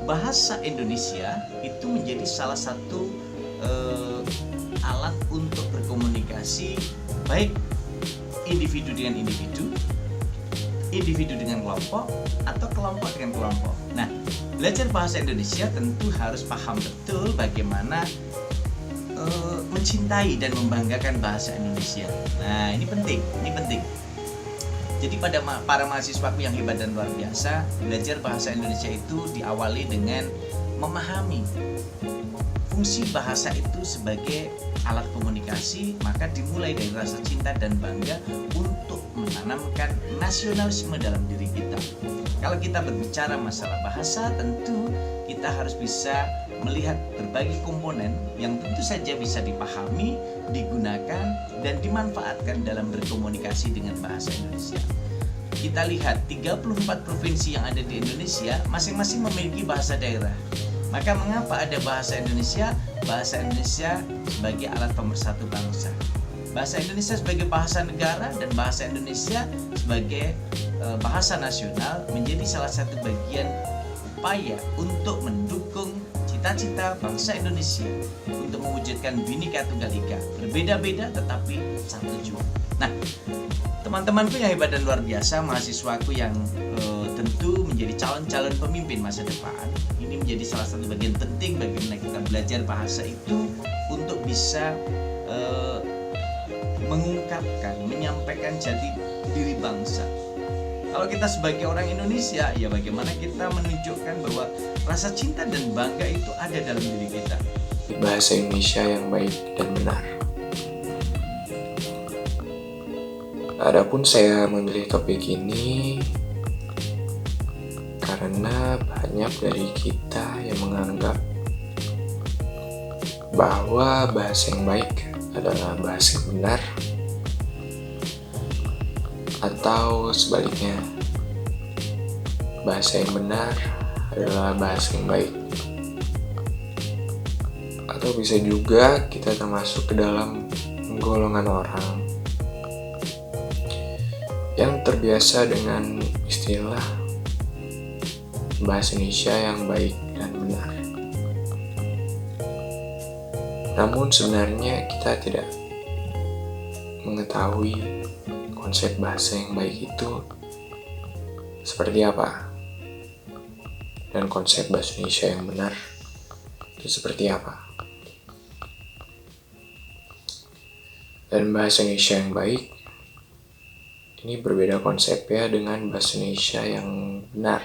bahasa Indonesia itu menjadi salah satu alat untuk berkomunikasi, baik individu dengan individu, individu dengan kelompok, atau kelompok dengan kelompok. Nah, belajar bahasa Indonesia tentu harus paham betul bagaimana mencintai dan membanggakan bahasa Indonesia. Nah, ini penting. Jadi pada para mahasiswaku yang hebat dan luar biasa, belajar bahasa Indonesia itu diawali dengan memahami fungsi bahasa itu sebagai alat komunikasi, maka dimulai dari rasa cinta dan bangga untuk menanamkan nasionalisme dalam diri kita. Kalau kita berbicara masalah bahasa, tentu kita harus bisa melihat berbagai komponen yang tentu saja bisa dipahami, digunakan, dan dimanfaatkan dalam berkomunikasi dengan bahasa Indonesia. Kita lihat 34 provinsi yang ada di Indonesia masing-masing memiliki bahasa daerah. Maka mengapa ada bahasa Indonesia? Bahasa Indonesia sebagai alat pemersatu bangsa, bahasa Indonesia sebagai bahasa negara, dan bahasa Indonesia sebagai bahasa nasional menjadi salah satu bagian upaya untuk mendukung cita-cita bangsa Indonesia untuk mewujudkan Bhinneka Tunggal Ika, berbeda-beda tetapi satu jua. Nah, teman-temanku yang hebat dan luar biasa, mahasiswaku yang tentu menjadi calon-calon pemimpin masa depan, ini menjadi salah satu bagian penting bagaimana kita belajar bahasa itu untuk bisa mengungkapkan, menyampaikan jati diri bangsa. Kalau kita sebagai orang Indonesia, ya bagaimana kita menunjukkan bahwa rasa cinta dan bangga itu ada dalam diri kita. Bahasa Indonesia yang baik dan benar. Adapun saya memilih topik ini karena banyak dari kita yang menganggap bahwa bahasa yang baik adalah bahasa yang benar, atau sebaliknya, bahasa yang benar adalah bahasa yang baik. Atau bisa juga kita termasuk ke dalam golongan orang yang terbiasa dengan istilah bahasa Indonesia yang baik dan benar. Namun sebenarnya kita tidak mengetahui konsep bahasa yang baik itu seperti apa, dan konsep bahasa Indonesia yang benar itu seperti apa. Dan bahasa Indonesia yang baik ini berbeda konsepnya dengan bahasa Indonesia yang benar,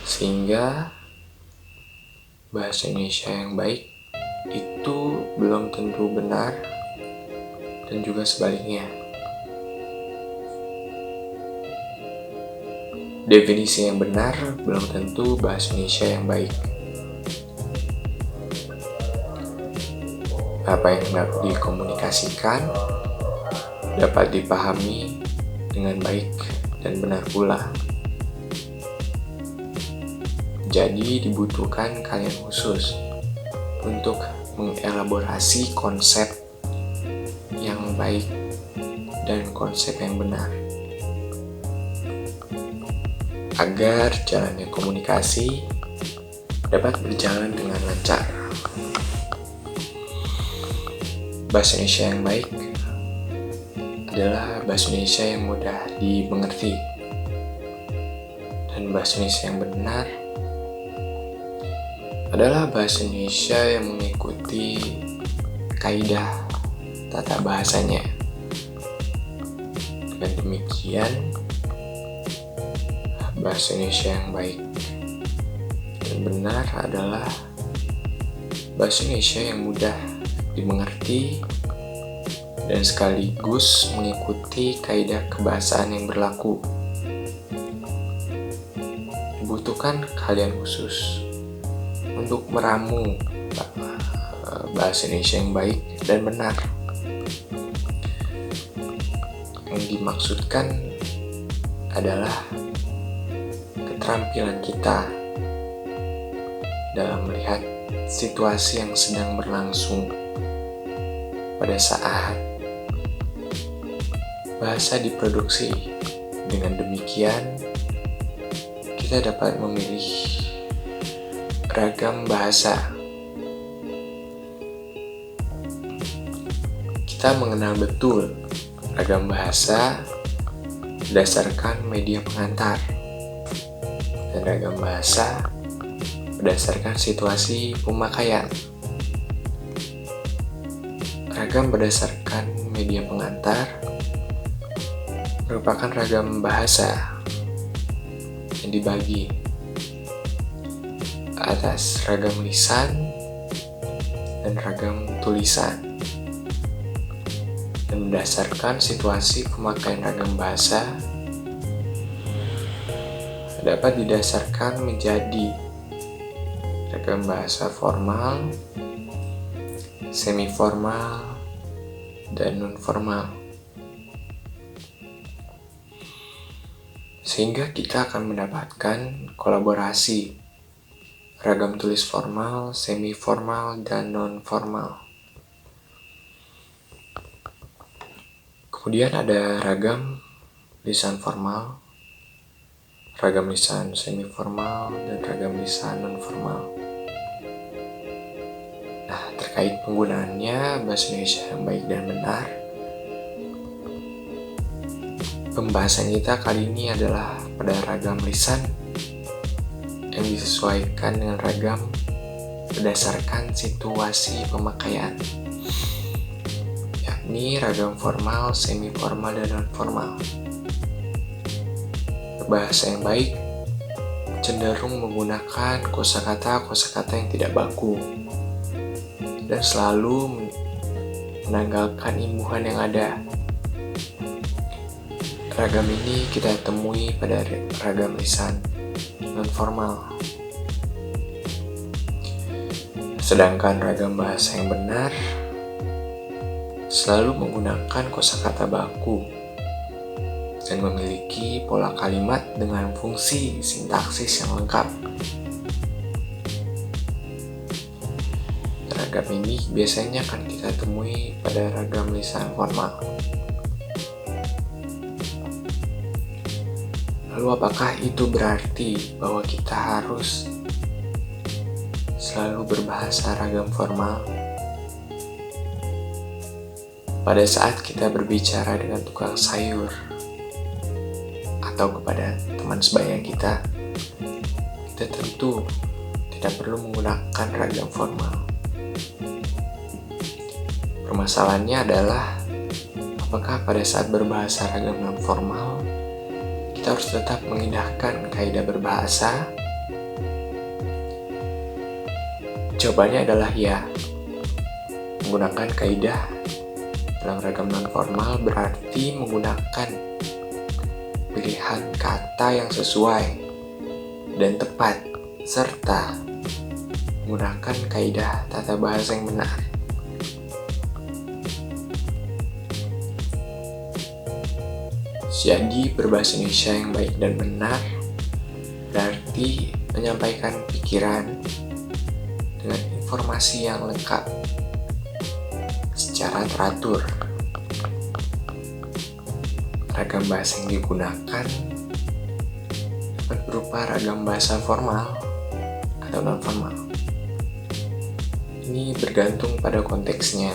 sehingga bahasa Indonesia yang baik itu belum tentu benar, dan juga sebaliknya. Definisi yang benar belum tentu bahasa Indonesia yang baik. Apa yang dapat dikomunikasikan dapat dipahami dengan baik dan benar pula. Jadi dibutuhkan kalian khusus untuk mengelaborasi konsep yang baik dan konsep yang benar, agar jalannya komunikasi dapat berjalan dengan lancar. Bahasa Indonesia yang baik adalah bahasa Indonesia yang mudah dimengerti, dan bahasa Indonesia yang benar adalah bahasa Indonesia yang mengikuti kaidah tata bahasanya. Dengan demikian, bahasa Indonesia yang baik dan benar adalah bahasa Indonesia yang mudah dimengerti dan sekaligus mengikuti kaidah kebahasaan yang berlaku. Dibutuhkan kalian khusus untuk meramu bahasa Indonesia yang baik dan benar. Yang dimaksudkan adalah keterampilan kita dalam melihat situasi yang sedang berlangsung pada saat bahasa diproduksi. Dengan demikian, kita kita dapat memilih ragam bahasa. Kita mengenal betul ragam bahasa berdasarkan media pengantar, dan ragam bahasa berdasarkan situasi pemakaian. Ragam berdasarkan media pengantar merupakan ragam bahasa yang dibagi atas ragam lisan dan ragam tulisan. Dan berdasarkan situasi pemakaian ragam bahasa dapat didasarkan menjadi ragam bahasa formal, semi-formal, dan non-formal. Sehingga kita akan mendapatkan kolaborasi ragam tulis formal, semi-formal, dan non-formal. Kemudian ada ragam lisan formal, ragam lisan semi-formal, dan ragam lisan non-formal. Nah, terkait penggunaannya bahasa Indonesia yang baik dan benar, pembahasan kita kali ini adalah pada ragam lisan yang disesuaikan dengan ragam berdasarkan situasi pemakaian, yakni ragam formal, semi-formal, dan non-formal. Berbahasa yang baik cenderung menggunakan kosakata yang tidak baku dan selalu menanggalkan imbuhan yang ada. Ragam ini kita temui pada ragam lisan non-formal. Sedangkan ragam bahasa yang benar selalu menggunakan kosakata baku dan memiliki pola kalimat dengan fungsi sintaksis yang lengkap. Ragam ini biasanya akan kita temui pada ragam lisan formal. Lalu apakah itu berarti bahwa kita harus selalu berbahasa ragam formal? Pada saat kita berbicara dengan tukang sayur atau kepada teman sebaya kita tentu tidak perlu menggunakan ragam formal. Permasalahannya adalah apakah pada saat berbahasa ragam non-formal kita harus tetap mengindahkan kaidah berbahasa? Jawabannya adalah ya. Menggunakan kaidah dalam ragam non-formal berarti menggunakan pilihan kata yang sesuai dan tepat, serta menggunakan kaidah tata bahasa yang benar. Jadi, berbahasa Indonesia yang baik dan benar berarti menyampaikan pikiran dengan informasi yang lengkap secara teratur. Ragam bahasa yang digunakan dapat berupa ragam bahasa formal atau non-formal. Ini bergantung pada konteksnya.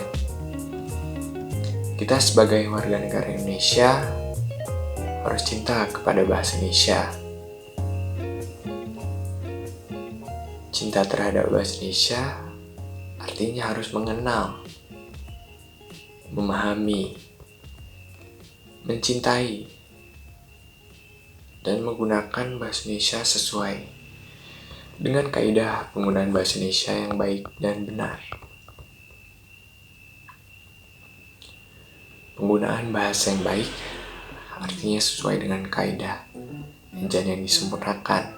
Kita sebagai warga negara Indonesia harus cinta kepada bahasa Indonesia. Cinta terhadap bahasa Indonesia artinya harus mengenal, memahami, mencintai, dan menggunakan bahasa Indonesia sesuai dengan kaidah penggunaan bahasa Indonesia yang baik dan benar. Penggunaan bahasa yang baik artinya sesuai dengan kaidah yang disempurnakan.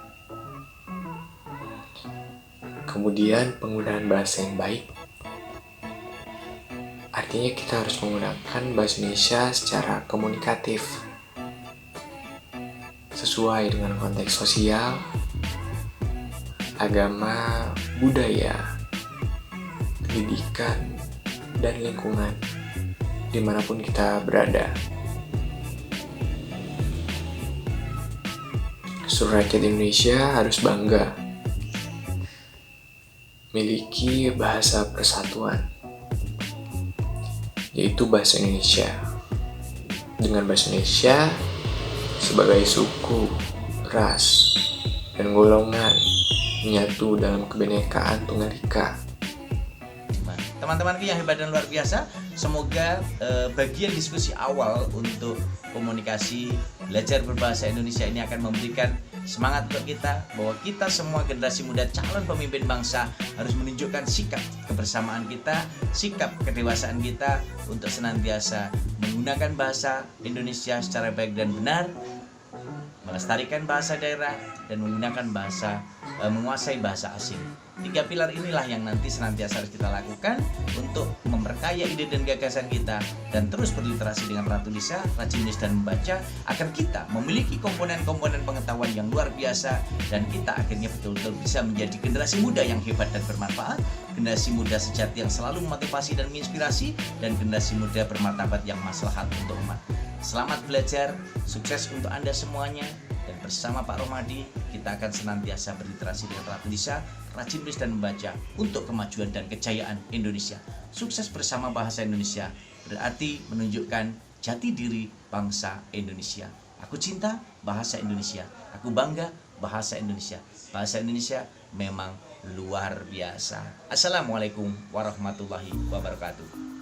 Kemudian penggunaan bahasa yang baik artinya kita harus menggunakan bahasa Indonesia secara komunikatif, sesuai dengan konteks sosial, agama, budaya, pendidikan, dan lingkungan dimanapun kita berada. seluruh rakyat Indonesia harus bangga miliki bahasa persatuan, yaitu bahasa Indonesia. Dengan bahasa Indonesia sebagai suku, ras, dan golongan menyatu dalam kebinekaan Tunggal Ika. Teman-temanku yang hebat dan luar biasa, semoga bagian diskusi awal untuk komunikasi belajar berbahasa Indonesia ini akan memberikan semangat untuk kita, bahwa kita semua generasi muda calon pemimpin bangsa harus menunjukkan sikap kebersamaan kita, sikap kedewasaan kita untuk senantiasa menggunakan bahasa Indonesia secara baik dan benar, melestarikan bahasa daerah, dan menggunakan menguasai bahasa asing. 3 pilar inilah yang nanti senantiasa harus kita lakukan untuk memperkaya ide dan gagasan kita, dan terus berliterasi dengan Ratu Lisa, rajin menulis dan membaca, agar kita memiliki komponen-komponen pengetahuan yang luar biasa, dan kita akhirnya betul-betul bisa menjadi generasi muda yang hebat dan bermanfaat, generasi muda sejati yang selalu memotivasi dan menginspirasi, dan generasi muda bermartabat yang maslahat untuk umat. Selamat belajar, sukses untuk Anda semuanya, dan bersama Pak Romadi kita akan senantiasa berliterasi dengan Ratu Lisa, rajin menulis dan membaca untuk kemajuan dan kejayaan Indonesia. Sukses bersama bahasa Indonesia berarti menunjukkan jati diri bangsa Indonesia. Aku cinta bahasa Indonesia, aku bangga bahasa Indonesia. Bahasa Indonesia memang luar biasa. Assalamualaikum warahmatullahi wabarakatuh.